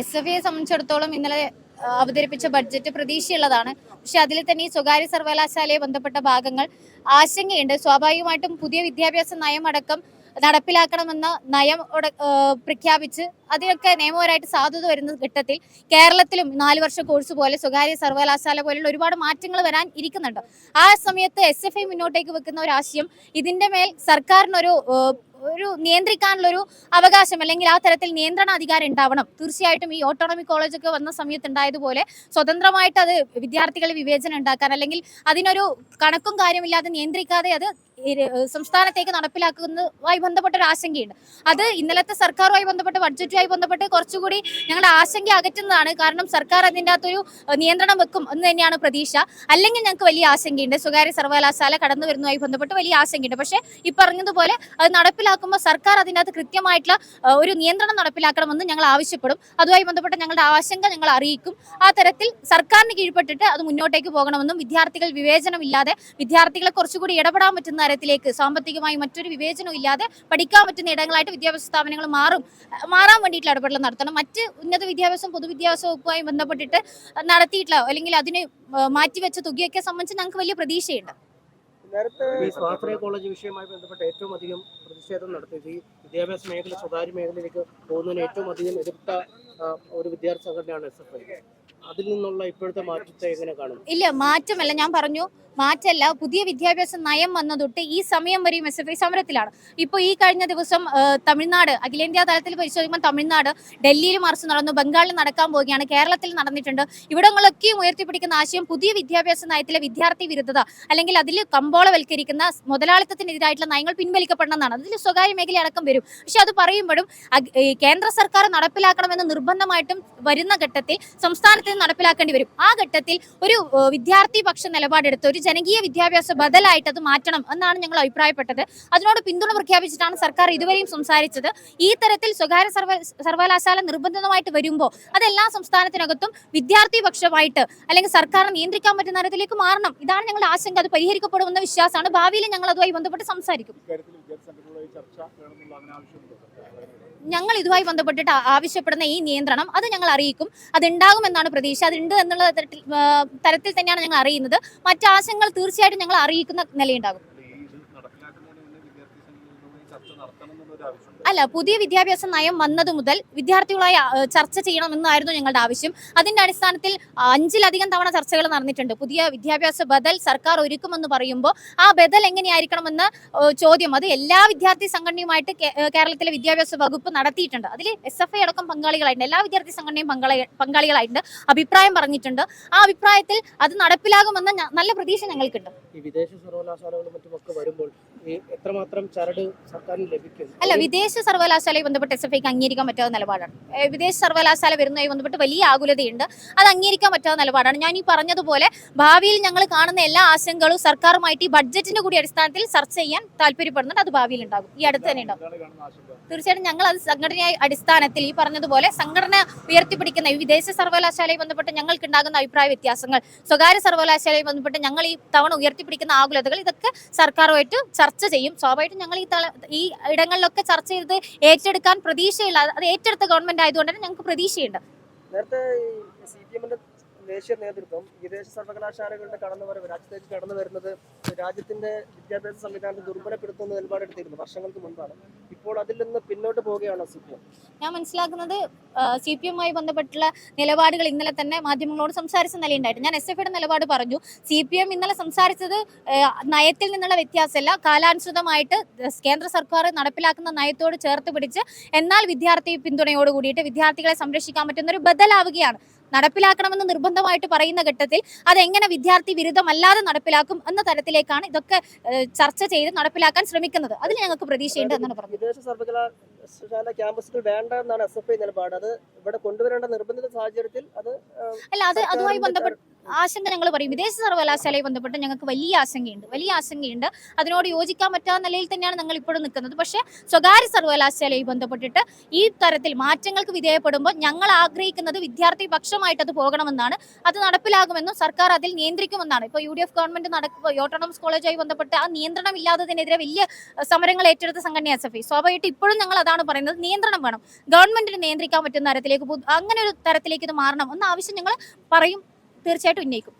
SFIയെ സംബന്ധിച്ചിടത്തോളം ഇന്നലെ അവതരിപ്പിച്ച ബഡ്ജറ്റ് പ്രതീക്ഷയുള്ളതാണ്. പക്ഷെ അതിൽ തന്നെ ഈ സ്വകാര്യ സർവകലാശാലയെ ബന്ധപ്പെട്ട ഭാഗങ്ങൾ ആശങ്കയുണ്ട്. സ്വാഭാവികമായിട്ടും പുതിയ വിദ്യാഭ്യാസ നയം അടക്കം നടപ്പിലാക്കണമെന്ന നയം പ്രഖ്യാപിച്ച് അതിനൊക്കെ നിയമപരമായിട്ട് സാധുത വരുന്ന ഘട്ടത്തിൽ കേരളത്തിലും 4 വർഷ കോഴ്സ് പോലെ സ്വകാര്യ സർവകലാശാല പോലുള്ള ഒരുപാട് മാറ്റങ്ങൾ വരാൻ ഇരിക്കുന്നുണ്ട്. ആ സമയത്ത് SFI മുന്നോട്ടേക്ക് വെക്കുന്ന ഒരു ആശയം, ഇതിന്റെ മേൽ സർക്കാരിനൊരു ഒരു നിയന്ത്രിക്കാനുള്ള ഒരു അവകാശം അല്ലെങ്കിൽ ആ തരത്തിൽ നിയന്ത്രണാധികാരം ഉണ്ടാവണം. തീർച്ചയായിട്ടും ഈ ഓട്ടോണമിക് കോളേജൊക്കെ വന്ന സമയത്ത് ഉണ്ടായതുപോലെ സ്വതന്ത്രമായിട്ട് അത് വിദ്യാർത്ഥികളെ വിവേചനം ഉണ്ടാക്കാൻ അല്ലെങ്കിൽ അതിനൊരു കണക്കും കാര്യമില്ലാതെ നിയന്ത്രിക്കാതെ അത് സംസ്ഥാനത്തേക്ക് നടപ്പിലാക്കുന്നതുമായി ബന്ധപ്പെട്ട ഒരു ആശങ്കയുണ്ട്. അത് ഇന്നലത്തെ സർക്കാരുമായി ബന്ധപ്പെട്ട് ബഡ്ജറ്റുമായി ബന്ധപ്പെട്ട് കുറച്ചുകൂടി ഞങ്ങളുടെ ആശങ്ക അകറ്റുന്നതാണ്. കാരണം സർക്കാർ അതിൻ്റെ അകത്തൊരു നിയന്ത്രണം വെക്കും എന്ന് തന്നെയാണ് പ്രതീക്ഷ. അല്ലെങ്കിൽ ഞങ്ങൾക്ക് വലിയ ആശങ്കയുണ്ട്. സ്വകാര്യ സർവകലാശാല കടന്നു വരുന്നതുമായി ബന്ധപ്പെട്ട് വലിയ ആശങ്കയുണ്ട്. പക്ഷേ ഈ പറഞ്ഞതുപോലെ അത് നടപ്പിലാക്കുമ്പോൾ സർക്കാർ അതിൻ്റെ അകത്ത് കൃത്യമായിട്ടുള്ള ഒരു നിയന്ത്രണം നടപ്പിലാക്കണമെന്ന് ഞങ്ങൾ ആവശ്യപ്പെടും. അതുമായി ബന്ധപ്പെട്ട് ഞങ്ങളുടെ ആശങ്ക ഞങ്ങൾ അറിയിക്കും. ആ തരത്തിൽ സർക്കാരിന് കീഴ്പ്പെട്ടിട്ട് അത് മുന്നോട്ടേക്ക് പോകണമെന്നും വിദ്യാർത്ഥികൾ വിവേചനമില്ലാതെ വിദ്യാർത്ഥികളെ കുറച്ചുകൂടി ഇടപെടാൻ പറ്റുന്ന തരത്തിലേക്ക് സാമ്പത്തികമായി മറ്റൊരു വിവേചനവും ഇല്ലാതെ പഠിക്കാൻ പറ്റുന്ന ഇടങ്ങളായിട്ട് വിദ്യാഭ്യാസ സ്ഥാപനങ്ങൾ മാറാൻ വേണ്ടിയിട്ടുള്ള ഇടപെടൽ നടത്തണം. മറ്റ് ഉന്നത വിദ്യാഭ്യാസം പൊതുവിദ്യാഭ്യാസ വകുപ്പുമായി ബന്ധപ്പെട്ടിട്ട് നടത്തിയിട്ടുള്ള അല്ലെങ്കിൽ അതിന് മാറ്റിവെച്ച തുകയൊക്കെ സംബന്ധിച്ച് ഞങ്ങൾക്ക് വലിയ പ്രതീക്ഷയുണ്ട്. ഈ സ്വാശ്രയ കോളേജ് വിഷയവുമായി ബന്ധപ്പെട്ട് ഏറ്റവും അധികം പ്രതിഷേധം നടത്തിയത് ഈ വിദ്യാഭ്യാസ മേഖല സ്വകാര്യ മേഖലയിലേക്ക് പോകുന്നതിന് ഏറ്റവും അധികം എതിർത്ത ഒരു വിദ്യാർത്ഥി സംഘടനയാണ് SFI. അതിൽ നിന്നുള്ള ഇപ്പോഴത്തെ മാറ്റത്തെ എങ്ങനെ കാണും? ഇല്ല, മാറ്റമല്ല. ഞാൻ പറഞ്ഞു മാറ്റമല്ല. പുതിയ വിദ്യാഭ്യാസ നയം വന്ന തൊട്ട് ഈ സമയം വരെയും SFI സമരത്തിലാണ്. ഇപ്പോൾ ഈ കഴിഞ്ഞ ദിവസം തമിഴ്നാട് അഖിലേന്ത്യാ തലത്തിൽ പരിശോധിക്കുമ്പോൾ തമിഴ്നാട്, ഡൽഹിയിൽ മാർച്ച് നടന്നു, ബംഗാളിൽ നടക്കാൻ പോവുകയാണ്, കേരളത്തിൽ നടന്നിട്ടുണ്ട്. ഇവിടങ്ങളൊക്കെയും ഉയർത്തിപ്പിടിക്കുന്ന ആശയം പുതിയ വിദ്യാഭ്യാസ നയത്തിലെ വിദ്യാർത്ഥി വിരുദ്ധത അല്ലെങ്കിൽ അതിൽ കമ്പോളവൽക്കരിക്കുന്ന മുതലാളിത്തത്തിനെതിരായിട്ടുള്ള നയങ്ങൾ പിൻവലിക്കപ്പെടണമെന്നാണ്. അതിൽ സ്വകാര്യ മേഖല അടക്കം വരും. പക്ഷെ അത് പറയുമ്പോഴും കേന്ദ്ര സർക്കാർ നടപ്പിലാക്കണമെന്ന് നിർബന്ധമായിട്ടും വരുന്ന ഘട്ടത്തിൽ സംസ്ഥാനത്ത് നടപ്പിലാക്കേണ്ടി വരും. ആ ഘട്ടത്തിൽ ഒരു വിദ്യാർത്ഥി പക്ഷ നിലപാടെടുത്ത് ഒരു ജനകീയ വിദ്യാഭ്യാസ ബദലായിട്ട് അത് മാറ്റണം എന്നാണ് ഞങ്ങൾ അഭിപ്രായപ്പെട്ടത്. അതിനോട് പിന്തുണ പ്രഖ്യാപിച്ചിട്ടാണ് സർക്കാർ ഇതുവരെയും സംസാരിച്ചത്. ഈ തരത്തിൽ സ്വകാര്യ സർവകലാശാല നിർബന്ധിതമായിട്ട് വരുമ്പോൾ അതെല്ലാ സംസ്ഥാനത്തിനകത്തും വിദ്യാർത്ഥി പക്ഷമായിട്ട് അല്ലെങ്കിൽ സർക്കാർ നിയന്ത്രിക്കാൻ പറ്റുന്ന തരത്തിലേക്ക് മാറണം. ഇതാണ് ഞങ്ങളുടെ ആശങ്ക. അത് പരിഹരിക്കപ്പെടുമെന്ന വിശ്വാസമാണ്. ഭാവിയിൽ ഞങ്ങൾ അതുമായി ബന്ധപ്പെട്ട് സംസാരിക്കും. ഞങ്ങൾ ഇതുമായി ബന്ധപ്പെട്ടിട്ട് ആവശ്യപ്പെടുന്ന ഈ നിയന്ത്രണം അത് ഞങ്ങൾ അറിയിക്കും. അതുണ്ടാകുമെന്നാണ് പ്രതീക്ഷ. അതുണ്ട് എന്നുള്ള തരത്തിൽ തന്നെയാണ് ഞങ്ങൾ അറിയുന്നത്. മറ്റ് ആശങ്കകൾ തീർച്ചയായിട്ടും ഞങ്ങൾ അറിയിക്കുന്ന നിലയുണ്ടാകും. അല്ല, പുതിയ വിദ്യാഭ്യാസ നയം വന്നത് മുതൽ വിദ്യാർത്ഥികളായി ചർച്ച ചെയ്യണമെന്നായിരുന്നു ഞങ്ങളുടെ ആവശ്യം. അതിന്റെ അടിസ്ഥാനത്തിൽ 5-ലധികം തവണ ചർച്ചകൾ നടന്നിട്ടുണ്ട്. പുതിയ വിദ്യാഭ്യാസ ബദൽ സർക്കാർ ഒരുക്കുമെന്ന് പറയുമ്പോൾ ആ ബദൽ എങ്ങനെയായിരിക്കണമെന്ന ചോദ്യം അത് എല്ലാ വിദ്യാർത്ഥി സംഘടനയുമായിട്ട് കേരളത്തിലെ വിദ്യാഭ്യാസ വകുപ്പ് നടത്തിയിട്ടുണ്ട്. അതിൽ SFI അടക്കം പങ്കാളികളായിട്ടുണ്ട്. എല്ലാ വിദ്യാർത്ഥി സംഘടനയും പങ്കാളികളായിട്ടുണ്ട്, അഭിപ്രായം പറഞ്ഞിട്ടുണ്ട്. ആ അഭിപ്രായത്തിൽ അത് നടപ്പിലാകുമെന്ന നല്ല പ്രതീക്ഷ ഞങ്ങൾക്കുണ്ട്. ഈ വിദേശ സർവകലാശാലകളും മറ്റുമൊക്കെ വരുമ്പോൾ എത്രമാത്രം ചരട് സർക്കാരിന് ലഭിക്കും? അല്ല, വിദേശ സർവകലാശാലയെ ബന്ധപ്പെട്ട് SFIക്ക് അംഗീകരിക്കാൻ പറ്റാത്ത നിലപാടാണ്. വിദേശ സർവകലാശാല വരുന്നതുമായി ബന്ധപ്പെട്ട് വലിയ ആകുലതയുണ്ട്. അത് അംഗീകരിക്കാൻ പറ്റാത്ത നിലപാടാണ്. ഞാൻ ഈ പറഞ്ഞതുപോലെ ഭാവിയിൽ ഞങ്ങൾ കാണുന്ന എല്ലാ ആശങ്കകളും സർക്കാരുമായിട്ട് ഈ ബഡ്ജറ്റിന്റെ കൂടി അടിസ്ഥാനത്തിൽ ചർച്ച ചെയ്യാൻ താല്പര്യപ്പെടുന്നുണ്ട്. അത് ഭാവിയിൽ ഉണ്ടാകും, ഈ അടുത്ത് തന്നെ ഉണ്ടാകും. തീർച്ചയായിട്ടും ഞങ്ങൾ അത് സംഘടന അടിസ്ഥാനത്തിൽ ഈ പറഞ്ഞതുപോലെ സംഘടന ഉയർത്തിപ്പിടിക്കുന്ന ഈ വിദേശ സർവകലാശാലയെ ബന്ധപ്പെട്ട് ഞങ്ങൾക്ക് ഉണ്ടാകുന്ന അഭിപ്രായ വ്യത്യാസങ്ങൾ, സ്വകാര്യ സർവകലാശാലയെ ബന്ധപ്പെട്ട് ഞങ്ങൾ ഈ തവണ ഉയർത്തിപ്പിടിക്കുന്ന ആകുലതകൾ, ഇതൊക്കെ സർക്കാരുമായിട്ട് ചർച്ച ചെയ്യും. സ്വാഭാവികമായിട്ടും ഞങ്ങൾ ഈ ഇടങ്ങളിലൊക്കെ ചർച്ച ചെയ്ത് ഏറ്റെടുക്കാൻ പ്രതീക്ഷയുള്ള, അത് ഏറ്റെടുത്ത ഗവൺമെന്റ് ആയതുകൊണ്ട് തന്നെ ഞങ്ങൾക്ക് പ്രതീക്ഷയുണ്ട്. നേരത്തെ CPM-ന്റെ ദേശീയ നേതൃത്വം വിദേശ സർവകലാശാലകളുടെ രാജ്യത്തേക്ക് കടന്നു വരുന്നത് രാജ്യത്തിന്റെ വിദ്യാഭ്യാസ സംവിധാനത്തെ ദുർബലപ്പെടുത്തുന്ന നിലപാടെടുത്തിരുന്നു വർഷങ്ങൾക്ക് മുൻപാണ്. ഇപ്പോൾ അതിൽ നിന്ന് പിന്നോട്ട് പോവുകയാണോ CPM? ഞാൻ മനസ്സിലാക്കുന്നത് CPM-മായി ബന്ധപ്പെട്ടുള്ള നിലപാടുകൾ ഇന്നലെ തന്നെ മാധ്യമങ്ങളോട് സംസാരിച്ച നിലയുണ്ടായിട്ട് ഞാൻ SFIയുടെ നിലപാട് പറഞ്ഞു. CPM ഇന്നലെ സംസാരിച്ചത് നയത്തിൽ നിന്നുള്ള വ്യത്യാസമല്ല, കാലാനുസൃതമായിട്ട് കേന്ദ്ര സർക്കാർ നടപ്പിലാക്കുന്ന നയത്തോട് ചേർത്ത് പിടിച്ച് എന്നാൽ വിദ്യാർത്ഥി പിന്തുണയോട് കൂടിയിട്ട് വിദ്യാർത്ഥികളെ സംരക്ഷിക്കാൻ പറ്റുന്ന ഒരു ബദലാവുകയാണ്. നടപ്പിലാക്കണമെന്ന് നിർബന്ധമായിട്ട് പറയുന്ന ഘട്ടത്തിൽ അതെങ്ങനെ വിദ്യാർത്ഥി വിരുദ്ധമല്ലാതെ നടപ്പിലാക്കും എന്ന തരത്തിലേക്കാണ് ഇതൊക്കെ ചർച്ച ചെയ്ത് നടപ്പിലാക്കാൻ ശ്രമിക്കുന്നത്. അതിൽ ഞങ്ങൾക്ക് പ്രതീക്ഷയുണ്ട് എന്നാണ് പറഞ്ഞത്. വിദേശ സർവകലാശാല ക്യാമ്പസുകൾ വേണ്ട എന്നാണ് SFI നിലപാട്. അത് ഇവിടെ കൊണ്ടുവരേണ്ട നിർബന്ധിത സാഹചര്യത്തിൽ അത് അല്ല, അത് അതുമായി ബന്ധപ്പെട്ട് ആശങ്ക ഞങ്ങൾ പറയും. വിദേശ സർവകലാശാലയെ ബന്ധപ്പെട്ട് ഞങ്ങൾക്ക് വലിയ ആശങ്കയുണ്ട്. അതിനോട് യോജിക്കാൻ പറ്റാത്ത നിലയിൽ തന്നെയാണ് ഞങ്ങൾ ഇപ്പോഴും നിൽക്കുന്നത്. പക്ഷേ സ്വകാര്യ സർവകലാശാലയെ ബന്ധപ്പെട്ടിട്ട് ഈ തരത്തിൽ മാറ്റങ്ങൾക്ക് വിധേയപ്പെടുമ്പോൾ ഞങ്ങൾ ആഗ്രഹിക്കുന്നത് വിദ്യാർത്ഥി പക്ഷമായിട്ട് അത് പോകണമെന്നാണ്. അത് നടപ്പിലാകുമെന്നും സർക്കാർ അതിൽ നിയന്ത്രിക്കുമെന്നാണ്. ഇപ്പോൾ UDF ഗവൺമെന്റ് ഓട്ടോണമസ് കോളേജുമായി ബന്ധപ്പെട്ട് ആ നിയന്ത്രണം ഇല്ലാത്തതിനെതിരെ വലിയ സമരങ്ങൾ ഏറ്റെടുത്ത സംഘടന SFI. സ്വാഭാവികമായിട്ട് ഇപ്പോഴും ഞങ്ങൾ അതാണ് പറയുന്നത്. നിയന്ത്രണം വേണം. ഗവൺമെന്റിന് നിയന്ത്രിക്കാൻ പറ്റുന്ന തരത്തിലേക്ക് അങ്ങനെ ഒരു തരത്തിലേക്ക് ഇത് മാറണം എന്ന ആവശ്യം ഞങ്ങൾ പറയും, തീർച്ചയായിട്ടും ഉന്നയിക്കും.